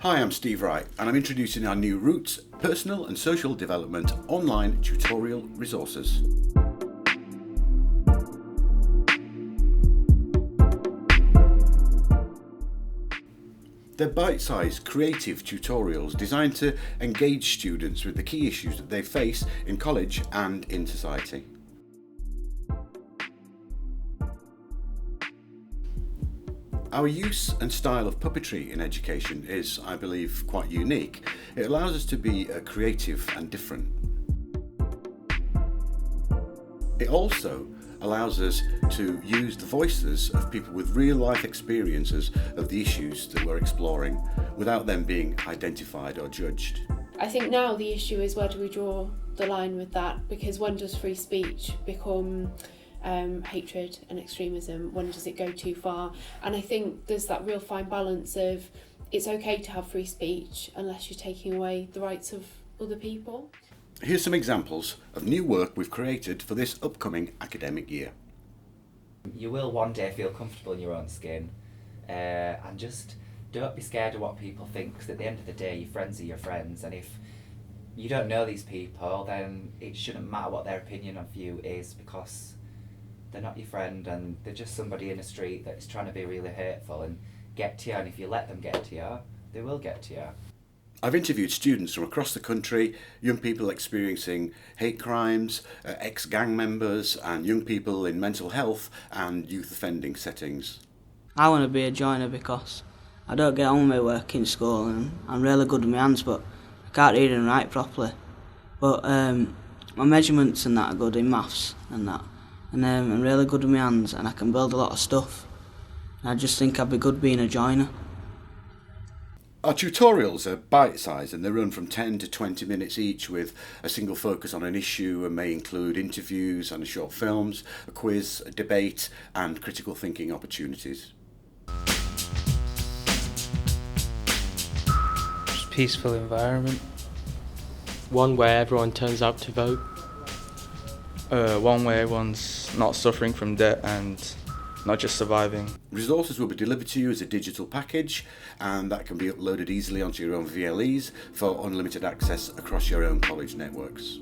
Hi, I'm Steve Wright, and I'm introducing our new Roots Personal and Social Development online tutorial resources. They're bite-sized, creative tutorials designed to engage students with the key issues that they face in college and in society. Our use and style of puppetry in education is, I believe, quite unique. It allows us to be creative and different. It also allows us to use the voices of people with real-life experiences of the issues that we're exploring without them being identified or judged. I think now the issue is, where do we draw the line with that? Because when does free speech become hatred and extremism? When does it go too far? And I think there's that real fine balance of, it's okay to have free speech unless you're taking away the rights of other people. Here's some examples of new work we've created for this upcoming academic year. You will one day feel comfortable in your own skin, and just don't be scared of what people think, because at the end of the day your friends are your friends, and if you don't know these people then it shouldn't matter what their opinion of you is, because they're not your friend and they're just somebody in the street that is trying to be really hurtful and get to you, and if you let them get to you, they will get to you. I've interviewed students from across the country, young people experiencing hate crimes, ex-gang members, and young people in mental health and youth offending settings. I want to be a joiner because I don't get on with my work in school, and I'm really good with my hands, but I can't read and write properly. But my measurements and that are good in maths and that. And I'm really good with my hands and I can build a lot of stuff. And I just think I'd be good being a joiner. Our tutorials are bite-sized and they run from 10 to 20 minutes each, with a single focus on an issue, and may include interviews and short films, a quiz, a debate and critical thinking opportunities. Just peaceful environment. One where everyone turns out to vote. One where everyone's not suffering from debt and not just surviving. Resources will be delivered to you as a digital package, and that can be uploaded easily onto your own VLEs for unlimited access across your own college networks.